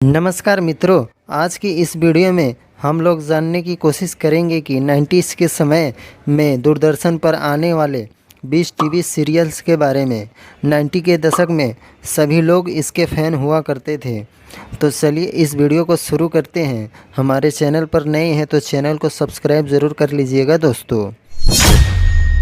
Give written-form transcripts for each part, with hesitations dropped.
नमस्कार मित्रों, आज की इस वीडियो में हम लोग जानने की कोशिश करेंगे कि 90s के समय में दूरदर्शन पर आने वाले 20 टीवी सीरियल्स के बारे में। 90 के दशक में सभी लोग इसके फ़ैन हुआ करते थे। तो चलिए इस वीडियो को शुरू करते हैं। हमारे चैनल पर नए हैं तो चैनल को सब्सक्राइब ज़रूर कर लीजिएगा दोस्तों।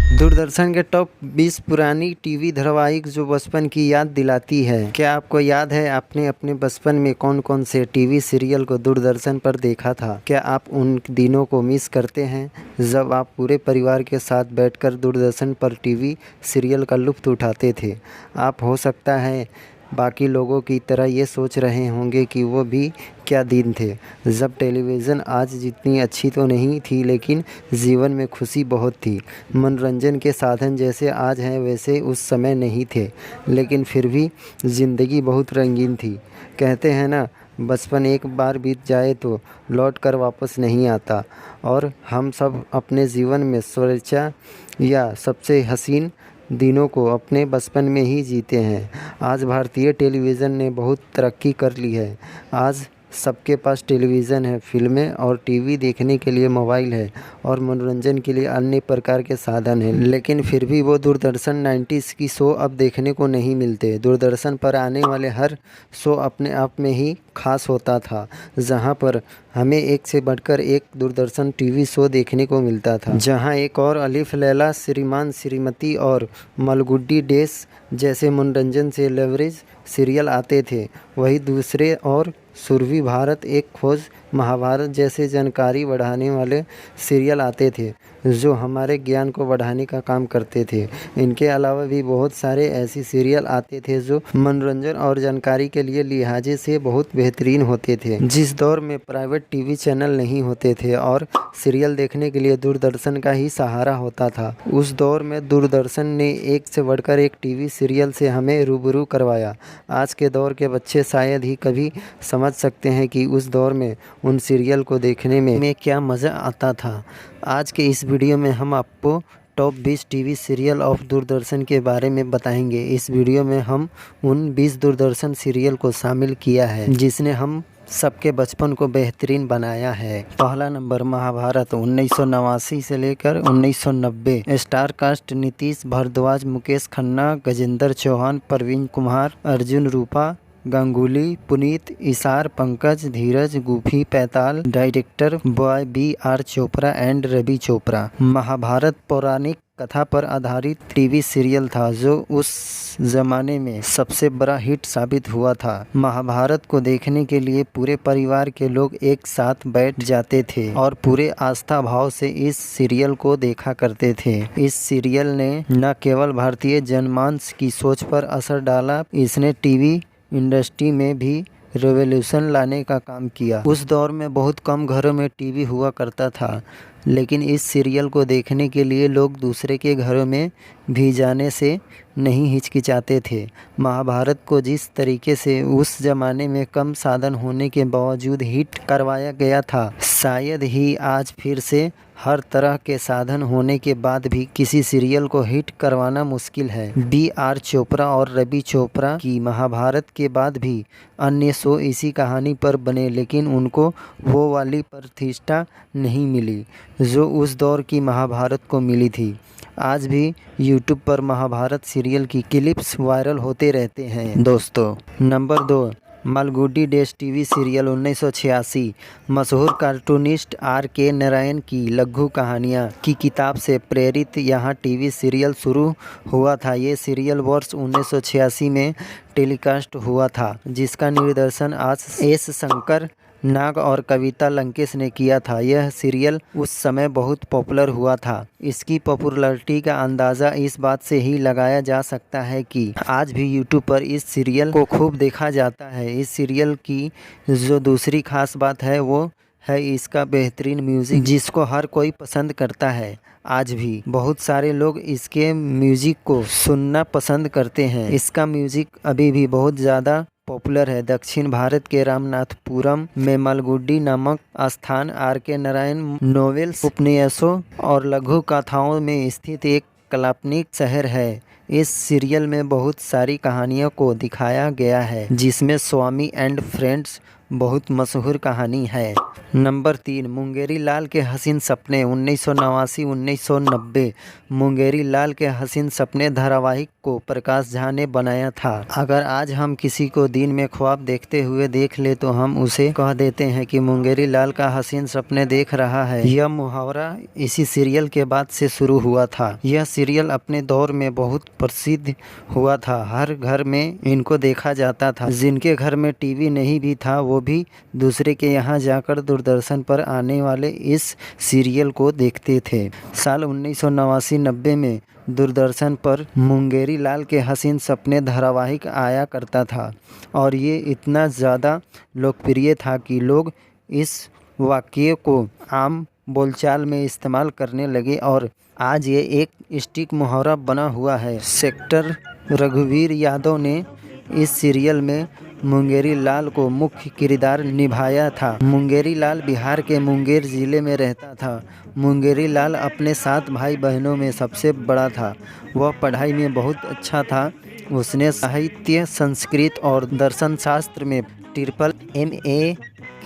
दूरदर्शन के टॉप 20 पुरानी टीवी धारावाहिक जो बचपन की याद दिलाती है। क्या आपको याद है आपने अपने बचपन में कौन कौन से टीवी सीरियल को दूरदर्शन पर देखा था? क्या आप उन दिनों को मिस करते हैं जब आप पूरे परिवार के साथ बैठकर दूरदर्शन पर टीवी सीरियल का लुत्फ़ उठाते थे? आप हो सकता है बाकी लोगों की तरह ये सोच रहे होंगे कि वो भी क्या दिन थे जब टेलीविज़न आज जितनी अच्छी तो नहीं थी, लेकिन जीवन में खुशी बहुत थी। मनोरंजन के साधन जैसे आज हैं वैसे उस समय नहीं थे, लेकिन फिर भी ज़िंदगी बहुत रंगीन थी। कहते हैं ना, बचपन एक बार बीत जाए तो लौट कर वापस नहीं आता। और हम सब अपने जीवन में स्वेच्छा या सबसे हसीन दिनों को अपने बचपन में ही जीते हैं। आज भारतीय टेलीविज़न ने बहुत तरक्की कर ली है। आज सबके पास टेलीविज़न है, फिल्में और टीवी देखने के लिए मोबाइल है और मनोरंजन के लिए अन्य प्रकार के साधन हैं। लेकिन फिर भी वो दूरदर्शन 90s की शो अब देखने को नहीं मिलते। दूरदर्शन पर आने वाले हर शो अपने आप में ही खास होता था, जहां पर हमें एक से बढ़कर एक दूरदर्शन टीवी शो देखने को मिलता था। जहां एक और अलिफ लैला, श्रीमान श्रीमती और मलगुडी डेस जैसे मनोरंजन से लेवरेज सीरियल आते थे, वही दूसरे और सुरभि भारत एक खोज, महाभारत जैसे जानकारी बढ़ाने वाले सीरियल आते थे जो हमारे ज्ञान को बढ़ाने का काम करते थे। इनके अलावा भी बहुत सारे ऐसे सीरियल आते थे जो मनोरंजन और जानकारी के लिए लिहाजे से बहुत बेहतरीन होते थे। जिस दौर में प्राइवेट टीवी चैनल नहीं होते थे और सीरियल देखने के लिए दूरदर्शन का ही सहारा होता था, उस दौर में दूरदर्शन ने एक से बढ़कर एक टीवी सीरियल से हमें रूबरू करवाया। आज के दौर के बच्चे शायद ही कभी समझ सकते हैं कि उस दौर में उन सीरियल को देखने में क्या मज़ा आता था। आज के इस वीडियो में हम आपको top 20 TV serial of Doordarshan के बारे में बताएंगे। इस वीडियो में हम उन 20 दूरदर्शन सीरियल को शामिल किया है जिसने हम सबके बचपन को बेहतरीन बनाया है। पहला नंबर, महाभारत 1989 से लेकर 1990। Star cast: Nitish Bharadwaj, Mukesh Khanna, Gajendra Chauhan, Praveen Kumar, Arjun Roopa, Ganguly, Puneet, Issar, Pankaj, Dheeraj, Gufi Paintal. Director by B.R. Chopra and Ravi Chopra. Mahabharat पौराणिक कथा पर आधारित टीवी सीरियल था जो उस जमाने में सबसे बड़ा हिट साबित हुआ था। महाभारत को देखने के लिए पूरे परिवार के लोग एक साथ बैठ जाते थे और पूरे आस्था भाव से इस सीरियल को देखा करते थे। इस सीरियल ने न केवल भारतीय जनमानस की सोच पर असर डाला, इसने टीवी इंडस्ट्री में भी रेवोल्यूशन लाने का काम किया। उस दौर में बहुत कम घरों में टीवी हुआ करता था, लेकिन इस सीरियल को देखने के लिए लोग दूसरे के घरों में भी जाने से नहीं हिचकिचाते थे। महाभारत को जिस तरीके से उस ज़माने में कम साधन होने के बावजूद हिट करवाया गया था, शायद ही आज फिर से हर तरह के साधन होने के बाद भी किसी सीरियल को हिट करवाना मुश्किल है। B.R. चोपड़ा और रवि चोपड़ा की महाभारत के बाद भी अन्य शो इसी कहानी पर बने, लेकिन उनको वो वाली प्रतिष्ठा नहीं मिली जो उस दौर की महाभारत को मिली थी। आज भी YouTube पर महाभारत सीरियल की क्लिप्स वायरल होते रहते हैं दोस्तों। Number 2, Malgudi days TV serial 1986। मशहूर कार्टूनिस्ट R.K. नारायण की लघु कहानियाँ की किताब से प्रेरित यहाँ टीवी सीरियल शुरू हुआ था। ये सीरियल वर्ष 1986 में टेलीकास्ट हुआ था, जिसका निर्देशन S. शंकर नाग और कविता लंकेश ने किया था। यह सीरियल उस समय बहुत पॉपुलर हुआ था। इसकी पॉपुलैरिटी का अंदाज़ा इस बात से ही लगाया जा सकता है कि आज भी YouTube पर इस सीरियल को खूब देखा जाता है। इस सीरियल की जो दूसरी खास बात है वो है इसका बेहतरीन म्यूज़िक, जिसको हर कोई पसंद करता है। आज भी बहुत सारे लोग इसके म्यूज़िक को सुनना पसंद करते हैं। इसका म्यूज़िक अभी भी बहुत ज़्यादा पॉपुलर है। दक्षिण भारत के रामनाथपुरम में मालगुडी नामक स्थान R.K. नारायण नोवेल्स, उपन्यासों और लघु कथाओं में स्थित एक काल्पनिक शहर है। इस सीरियल में बहुत सारी कहानियों को दिखाया गया है, जिसमें स्वामी एंड फ्रेंड्स, बहुत मशहूर कहानी है। नंबर 3, मुंगेरी लाल के हसीन सपने 1989-1990। मुंगेरी लाल के हसीन सपने धारावाहिक को प्रकाश झा ने बनाया था। अगर आज हम किसी को दिन में ख्वाब देखते हुए देख ले तो हम उसे कह देते हैं कि मुंगेरी लाल का हसीन सपने देख रहा है। यह मुहावरा इसी सीरियल के बाद से शुरू हुआ था। यह सीरियल अपने दौर में बहुत प्रसिद्ध हुआ था। हर घर में इनको देखा जाता था। जिनके घर में टीवी नहीं भी था वो भी दूसरे के यहाँ जाकर दूरदर्शन पर आने वाले इस सीरियल को देखते थे। साल 1989-90 में दूरदर्शन पर मुंगेरी लाल के हसीन सपने धारावाहिक आया करता था और ये इतना ज़्यादा लोकप्रिय था कि लोग इस वाक्य को आम बोलचाल में इस्तेमाल करने लगे और आज ये एक स्टिक मुहावरा बना हुआ है। सेक्टर रघुवीर यादव ने इस सीरियल में मुंगेरी लाल को मुख्य किरदार निभाया था। मुंगेरी लाल बिहार के मुंगेर ज़िले में रहता था। मुंगेरी लाल अपने 7 भाई बहनों में सबसे बड़ा था। वह पढ़ाई में बहुत अच्छा था। उसने साहित्य, संस्कृत और दर्शन शास्त्र में ट्रिपल MA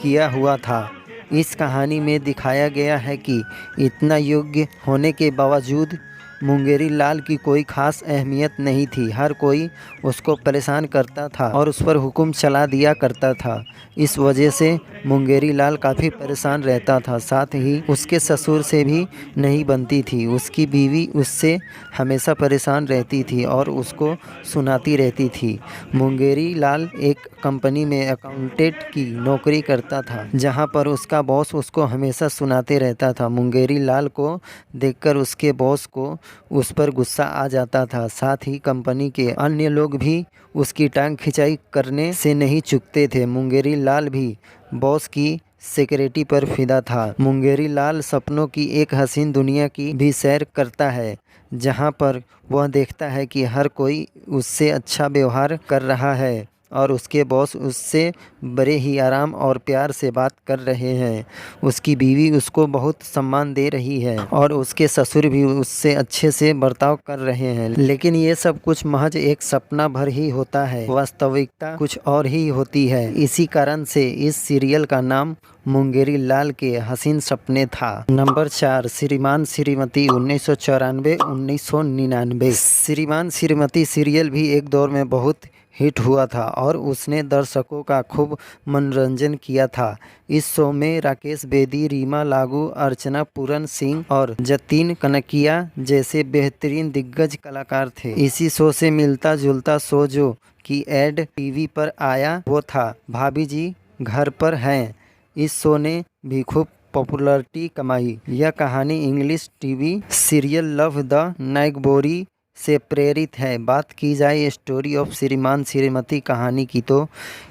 किया हुआ था। इस कहानी में दिखाया गया है कि इतना योग्य होने के बावजूद मुंगेरी लाल की कोई खास अहमियत नहीं थी। हर कोई उसको परेशान करता था और उस पर हुक्म चला दिया करता था। इस वजह से मुंगेरी लाल काफ़ी परेशान रहता था। साथ ही उसके ससुर से भी नहीं बनती थी। उसकी बीवी उससे हमेशा परेशान रहती थी और उसको सुनाती रहती थी। मुंगेरी लाल एक कंपनी में अकाउंटेंट की नौकरी करता था जहां पर उसका बॉस उसको हमेशा सुनाते रहता था। मुंगेरी लाल को देखकर उसके बॉस को उस पर गुस्सा आ जाता था। साथ ही कंपनी के अन्य लोग भी उसकी टांग खिंचाई करने से नहीं चूकते थे। मुंगेरी लाल भी बॉस की सिक्योरिटी पर फिदा था। मुंगेरी लाल सपनों की एक हसीन दुनिया की भी सैर करता है जहां पर वह देखता है कि हर कोई उससे अच्छा व्यवहार कर रहा है और उसके बॉस उससे बड़े ही आराम और प्यार से बात कर रहे हैं। उसकी बीवी उसको बहुत सम्मान दे रही है और उसके ससुर भी उससे अच्छे से बर्ताव कर रहे हैं। लेकिन ये सब कुछ महज एक सपना भर ही होता है। वास्तविकता कुछ और ही होती है। इसी कारण से इस सीरियल का नाम मुंगेरी लाल के हसीन सपने था। नंबर 4, श्रीमान श्रीमती 1994-1999। श्रीमान श्रीमती सीरियल भी एक दौर में बहुत हिट हुआ था और उसने दर्शकों का खूब मनोरंजन किया था। इस शो में राकेश बेदी, रीमा लागू, अर्चना पूरन सिंह और जतीन कनकिया जैसे बेहतरीन दिग्गज कलाकार थे। इसी शो से मिलता जुलता शो जो कि एड टीवी पर आया वो था भाभी जी घर पर हैं। इस शो ने भी खूब पॉपुलैरिटी कमाई। यह कहानी English TV serial love the neighbourhood से प्रेरित है। बात की जाए स्टोरी ऑफ श्रीमान श्रीमती कहानी की तो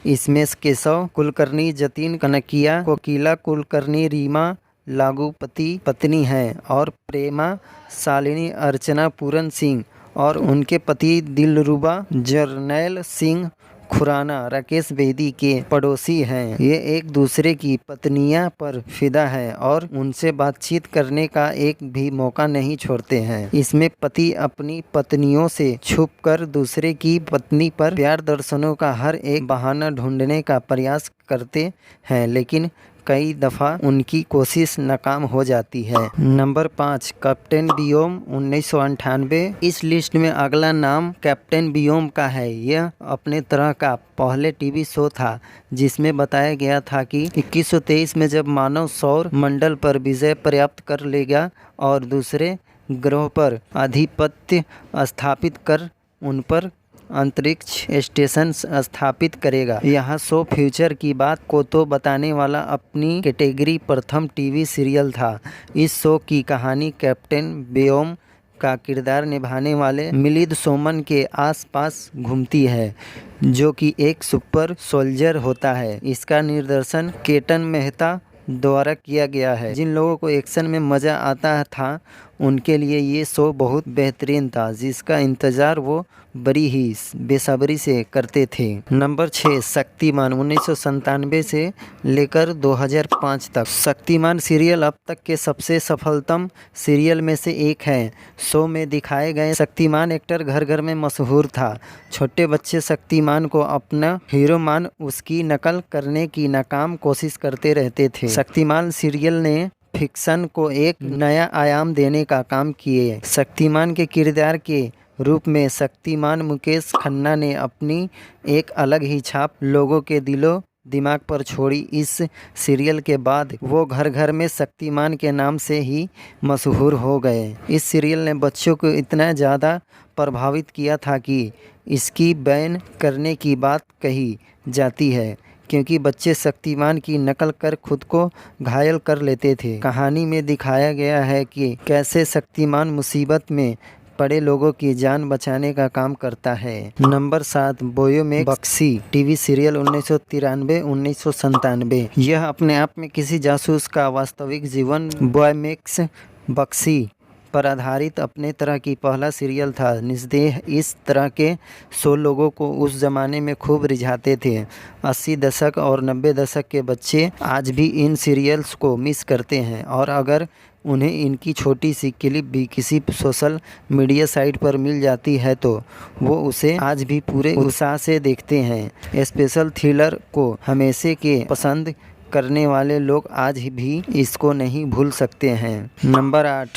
इसमें केशव कुलकर्णी, जतीन कनकिया, कोकिला कुलकर्णी, रीमा लागू पत्नी हैं और प्रेमा शालिनी अर्चना पूरन सिंह और उनके पति दिलरुबा जरनैल सिंह खुराना राकेश बेदी के पड़ोसी हैं। ये एक दूसरे की पत्नियां पर फिदा है और उनसे बातचीत करने का एक भी मौका नहीं छोड़ते हैं। इसमें पति अपनी पत्नियों से छुपकर दूसरे की पत्नी पर प्यार दर्शनों का हर एक बहाना ढूंढने का प्रयास करते हैं, लेकिन कई दफ़ा उनकी कोशिश नाकाम हो जाती है। Number 5, captain Vyom 1998। इस लिस्ट में अगला नाम कैप्टन बियोम का है। यह अपने तरह का पहले टीवी शो था जिसमें बताया गया था कि 2123 में जब मानव सौर मंडल पर विजय प्राप्त कर लेगा और दूसरे ग्रह पर आधिपत्य स्थापित कर उन पर अंतरिक्ष स्टेशन स्थापित करेगा। यहाँ शो फ्यूचर की बात को तो बताने वाला अपनी कैटेगरी प्रथम टीवी सीरियल था। इस शो की कहानी कैप्टन बेओम का किरदार निभाने वाले मिलिंद सोमन के आसपास घूमती है जो कि एक सुपर सोल्जर होता है। इसका निर्देशन केतन मेहता द्वारा किया गया है। जिन लोगों को एक्शन में मज़ा आता था उनके लिए ये शो बहुत बेहतरीन था, जिसका इंतज़ार वो बड़ी ही बेसब्री से करते थे। नंबर 6, शक्तिमान 1997 से लेकर 2005 तक। शक्तिमान सीरियल अब तक के सबसे सफलतम सीरियल में से एक है। शो में दिखाए गए शक्तिमान एक्टर घर घर में मशहूर था। छोटे बच्चे शक्तिमान को अपना हीरो मान उसकी नकल करने की नाकाम कोशिश करते रहते थे। शक्तिमान सीरियल ने फिक्शन को एक नया आयाम देने का काम किए। शक्तिमान के किरदार के रूप में शक्तिमान मुकेश खन्ना ने अपनी एक अलग ही छाप लोगों के दिलों दिमाग पर छोड़ी। इस सीरियल के बाद वो घर घर में शक्तिमान के नाम से ही मशहूर हो गए। इस सीरियल ने बच्चों को इतना ज़्यादा प्रभावित किया था कि इसकी बैन करने की बात कही जाती है, क्योंकि बच्चे शक्तिमान की नकल कर खुद को घायल कर लेते थे। कहानी में दिखाया गया है कि कैसे शक्तिमान मुसीबत में पड़े लोगों की जान बचाने का काम करता है। Number 7, Byomkesh Bakshi TV serial 1993-1997। यह अपने आप में किसी जासूस का वास्तविक जीवन बोयोमेक्स बक्सी पर आधारित अपने तरह की पहला सीरियल था। निस्संदेह इस तरह के शो लोगों को उस ज़माने में खूब रिझाते थे। 80 दशक और 90 दशक के बच्चे आज भी इन सीरियल्स को मिस करते हैं, और अगर उन्हें इनकी छोटी सी क्लिप भी किसी सोशल मीडिया साइट पर मिल जाती है तो वो उसे आज भी पूरे उत्साह से देखते हैं। स्पेशल थ्रिलर को हमेशा के पसंद करने वाले लोग आज भी इसको नहीं भूल सकते हैं। Number 8,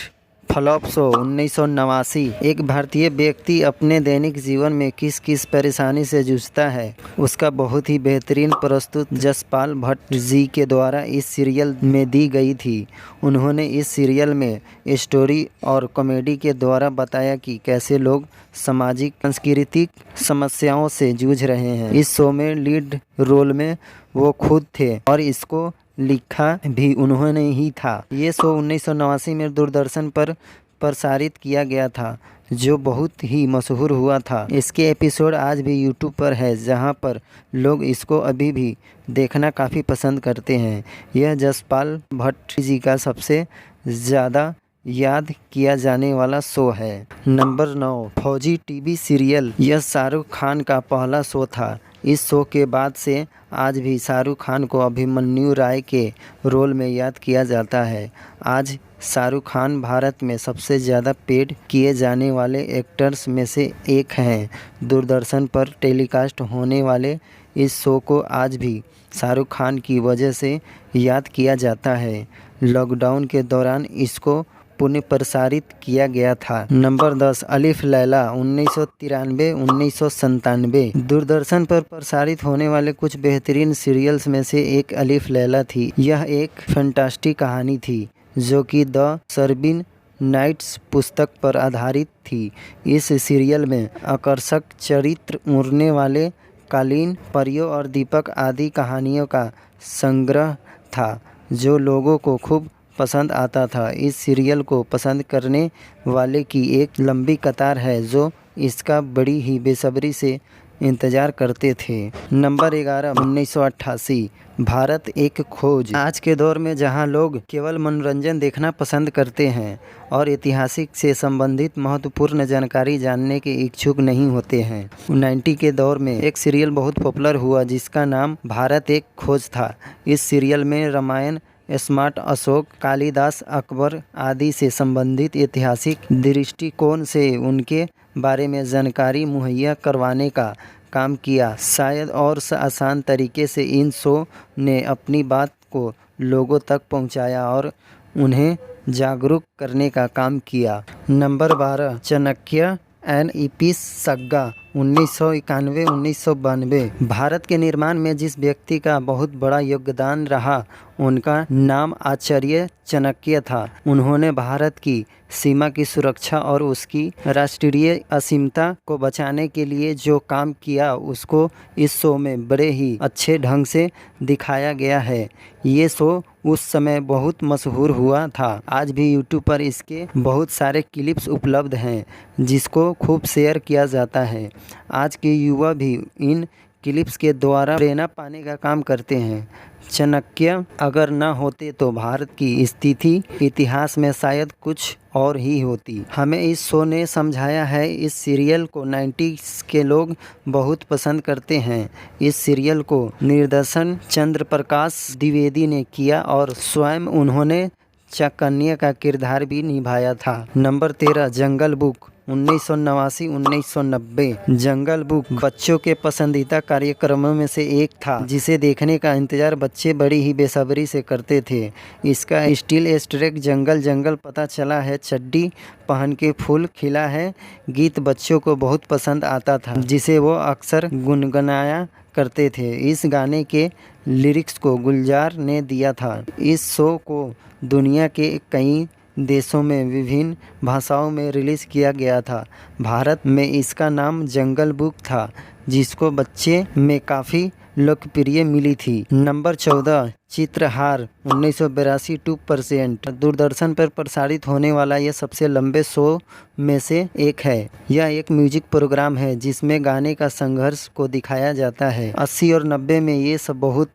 flop show 1989। एक भारतीय व्यक्ति अपने दैनिक जीवन में किस किस परेशानी से जूझता है, उसका बहुत ही बेहतरीन प्रस्तुत जसपाल भट्ट जी के द्वारा इस सीरियल में दी गई थी। उन्होंने इस सीरियल में स्टोरी और कॉमेडी के द्वारा बताया कि कैसे लोग सामाजिक सांस्कृतिक समस्याओं से जूझ रहे हैं। इस शो में लीड रोल में वो खुद थे और इसको लिखा भी उन्होंने ही था। ये शो 1989 में दूरदर्शन पर प्रसारित किया गया था, जो बहुत ही मशहूर हुआ था। इसके एपिसोड आज भी यूट्यूब पर है, जहां पर लोग इसको अभी भी देखना काफ़ी पसंद करते हैं। यह जसपाल भट्ट जी का सबसे ज़्यादा याद किया जाने वाला शो है। नंबर 9, फौजी टीवी सीरियल। यह शाहरुख खान का पहला शो था। इस शो के बाद से आज भी शाहरुख खान को अभिमन्यु राय के रोल में याद किया जाता है। आज शाहरुख खान भारत में सबसे ज़्यादा पेड किए जाने वाले एक्टर्स में से एक हैं। दूरदर्शन पर टेलीकास्ट होने वाले इस शो को आज भी शाहरुख खान की वजह से याद किया जाता है। लॉकडाउन के दौरान इसको पुनः प्रसारित किया गया था। नंबर 10, अलिफ लैला 1993-1997। दूरदर्शन पर प्रसारित होने वाले कुछ बेहतरीन सीरियल्स में से एक अलिफ लैला थी। यह एक फैंटास्टिक कहानी थी जो कि द सर्बिन नाइट्स पुस्तक पर आधारित थी। इस सीरियल में आकर्षक चरित्र, उड़ने वाले कालीन, परियों और दीपक आदि कहानियों का संग्रह था, जो लोगों को खूब पसंद आता था। इस सीरियल को पसंद करने वाले की एक लंबी कतार है, जो इसका बड़ी ही बेसब्री से इंतज़ार करते थे। नंबर 11, 1988, भारत एक खोज। आज के दौर में जहां लोग केवल मनोरंजन देखना पसंद करते हैं और ऐतिहासिक से संबंधित महत्वपूर्ण जानकारी जानने के इच्छुक नहीं होते हैं, 90 के दौर में एक सीरियल बहुत पॉपुलर हुआ जिसका नाम भारत एक खोज था। इस सीरियल में रामायण, स्मार्ट अशोक, कालिदास, अकबर आदि से संबंधित ऐतिहासिक दृष्टिकोण से उनके बारे में जानकारी मुहैया करवाने का काम किया। शायद और आसान तरीके से इन शो ने अपनी बात को लोगों तक पहुंचाया और उन्हें जागरूक करने का काम किया। Number 12, Chanakya and epic saga 1991-1992। भारत के निर्माण में जिस व्यक्ति का बहुत बड़ा योगदान रहा, उनका नाम आचार्य चाणक्य था। उन्होंने भारत की सीमा की सुरक्षा और उसकी राष्ट्रीय असीमता को बचाने के लिए जो काम किया, उसको इस शो में बड़े ही अच्छे ढंग से दिखाया गया है। ये शो उस समय बहुत मशहूर हुआ था। आज भी यूट्यूब पर इसके बहुत सारे क्लिप्स उपलब्ध हैं, जिसको खूब शेयर किया जाता है। आज के युवा भी इन क्लिप्स के द्वारा प्रेरणा पाने का काम करते हैं। चाणक्य अगर न होते तो भारत की स्थिति इतिहास में शायद कुछ और ही होती। हमें इस शो ने समझाया है। इस सीरियल को 90s के लोग बहुत पसंद करते हैं। इस सीरियल को निर्देशन चंद्र प्रकाश द्विवेदी ने किया और स्वयं उन्होंने चाणक्य का किरदार भी निभाया था। नंबर 13 जंगल बुक 1989-1990। जंगल बुक बच्चों के पसंदीदा कार्यक्रमों में से एक था जिसे देखने का इंतजार बच्चे बड़ी ही बेसब्री से करते थे। इसका स्टिल एस्ट्रेक जंगल जंगल पता चला है, चड्डी पहन के फूल खिला है गीत बच्चों को बहुत पसंद आता था, जिसे वो अक्सर गुनगुनाया करते थे। इस गाने के लिरिक्स को गुलजार ने दिया था। इस शो को दुनिया के कई देशों में विभिन्न भाषाओं में रिलीज़ किया गया था। भारत में इसका नाम जंगल बुक था, जिसको बच्चे में काफ़ी लोकप्रिय मिली थी। नंबर 14 चित्रहार 1982 2%। दूरदर्शन पर प्रसारित होने वाला यह सबसे लंबे शो में से एक है। यह एक म्यूजिक प्रोग्राम है जिसमें गाने का संघर्ष को दिखाया जाता है। 80 और 90 में ये सब बहुत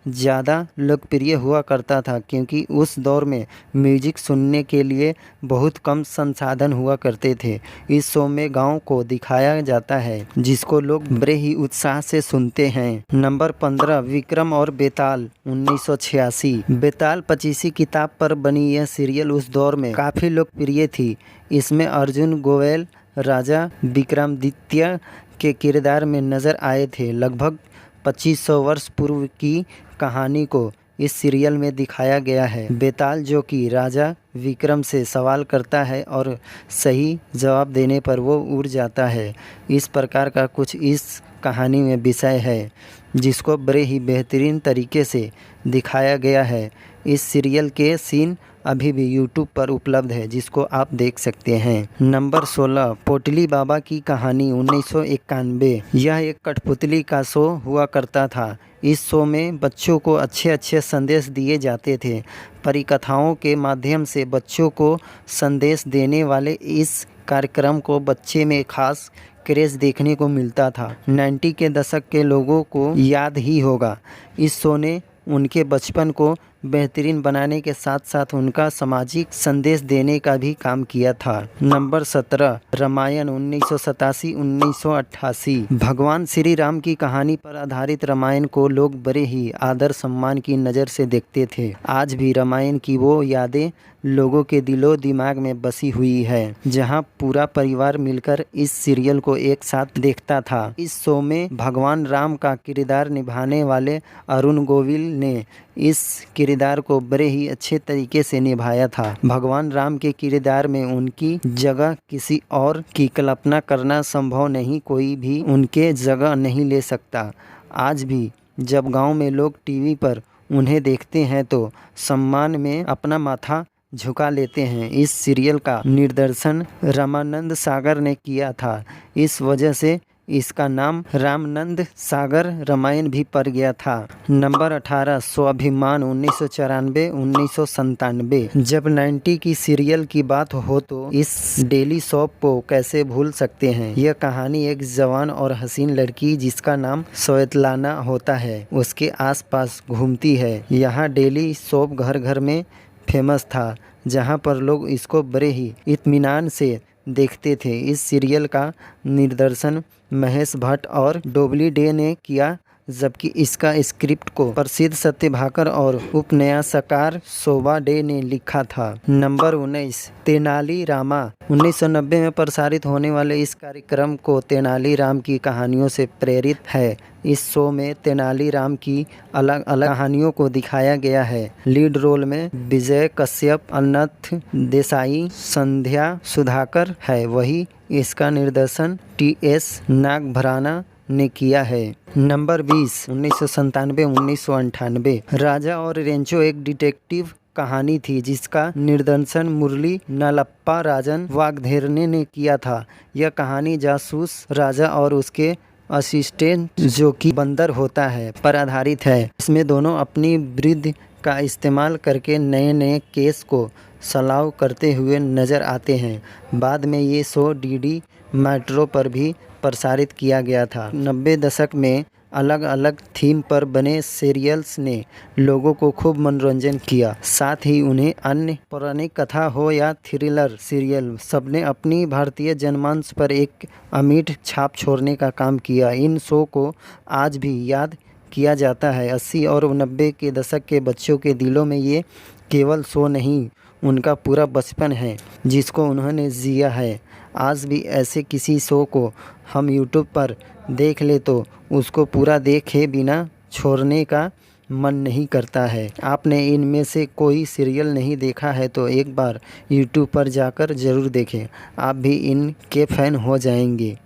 ज़्यादा लोकप्रिय हुआ करता था, क्योंकि उस दौर में म्यूजिक सुनने के लिए बहुत कम संसाधन हुआ करते थे। इस शो में गाँव को दिखाया जाता है, जिसको लोग बड़े ही उत्साह से सुनते हैं। नंबर 15 विक्रम और बेताल 1986। बेताल पचीसी किताब पर बनी यह सीरियल उस दौर में काफ़ी लोकप्रिय थी। इसमें अर्जुन गोयल राजा विक्रमादित्य के किरदार में नजर आए थे। लगभग 2500 वर्ष पूर्व की कहानी को इस सीरियल में दिखाया गया है। बेताल जो कि राजा विक्रम से सवाल करता है और सही जवाब देने पर वो उड़ जाता है। इस प्रकार का कुछ इस कहानी में विषय है, जिसको बड़े ही बेहतरीन तरीके से दिखाया गया है। इस सीरियल के सीन अभी भी यूट्यूब पर उपलब्ध है, जिसको आप देख सकते हैं। नंबर 16 पोटली बाबा की कहानी 1991। यह एक कठपुतली का शो हुआ करता था। इस शो में बच्चों को अच्छे अच्छे संदेश दिए जाते थे। परिकथाओं के माध्यम से बच्चों को संदेश देने वाले इस कार्यक्रम को बच्चे में खास क्रेज़ देखने को मिलता था। 90 के दशक के लोगों को याद ही होगा। इस शो ने उनके बचपन को बेहतरीन बनाने के साथ साथ उनका सामाजिक संदेश देने का भी काम किया था। नंबर 17 रामायण 1987-1988। भगवान श्री राम की कहानी पर आधारित रामायण को लोग बड़े ही आदर सम्मान की नज़र से देखते थे। आज भी रामायण की वो यादें लोगों के दिलो दिमाग में बसी हुई है, जहां पूरा परिवार मिलकर इस सीरियल को एक साथ देखता था। इस शो में भगवान राम का किरदार निभाने वाले अरुण गोविल ने इस किरदार को बड़े ही अच्छे तरीके से निभाया था। भगवान राम के किरदार में उनकी जगह किसी और की कल्पना करना संभव नहीं, कोई भी उनके जगह नहीं ले सकता। आज भी जब गांव में लोग टीवी पर उन्हें देखते हैं तो सम्मान में अपना माथा झुका लेते हैं। इस सीरियल का निर्देशन रामानंद सागर ने किया था। इस वजह से इसका नाम रामानंद सागर रामायण भी पड़ गया था। नंबर 18 स्वाभिमान 1994-1997। जब 90 की सीरियल की बात हो तो इस डेली सॉप को कैसे भूल सकते हैं। यह कहानी एक जवान और हसीन लड़की जिसका नाम स्वेतलाना होता है, उसके आसपास घूमती है। यहाँ डेली सॉप घर घर में फेमस था, जहाँ पर लोग इसको बड़े ही इत्मीनान से देखते थे। इस सीरियल का निर्देशन महेश भट्ट और डोबली डे ने किया, जबकि इसका स्क्रिप्ट को प्रसिद्ध सत्यभाकर और उपन्यासकार शोभा डे ने लिखा था। नंबर 19 तेनाली रामा 1990 में प्रसारित होने वाले इस कार्यक्रम को तेनाली राम की कहानियों से प्रेरित है। इस शो में तेनाली राम की अलग अलग कहानियों को दिखाया गया है। लीड रोल में विजय कश्यप, अनंत देसाई, संध्या सुधाकर है। वही इसका निर्देशन टी.एस. नागभराना ने किया है। नंबर 20 1997-1998 राजा और रेंचो एक डिटेक्टिव कहानी थी, जिसका निर्देशन मुरली नलप्पा राजन वाग्धेरने ने किया था। यह कहानी जासूस राजा और उसके असिस्टेंट जो कि बंदर होता है पर आधारित है। इसमें दोनों अपनी बुद्धि का इस्तेमाल करके नए नए केस को सॉल्व करते हुए नजर आते हैं। बाद में ये शो डीडी मेट्रो पर भी प्रसारित किया गया था। 90 दशक में अलग अलग थीम पर बने सीरियल्स ने लोगों को खूब मनोरंजन किया। साथ ही उन्हें अन्य पौराणिक कथा हो या थ्रिलर सीरियल, सबने अपनी भारतीय जनमानस पर एक अमिट छाप छोड़ने का काम किया। इन शो को आज भी याद किया जाता है। 80 और 90 के दशक के बच्चों के दिलों में ये केवल शो नहीं, उनका पूरा बचपन है जिसको उन्होंने जिया है। आज भी ऐसे किसी शो को हम यूट्यूब पर देख ले तो उसको पूरा देखे बिना छोड़ने का मन नहीं करता है। आपने इनमें से कोई सीरियल नहीं देखा है तो एक बार यूट्यूब पर जाकर ज़रूर देखें, आप भी इनके फ़ैन हो जाएंगे।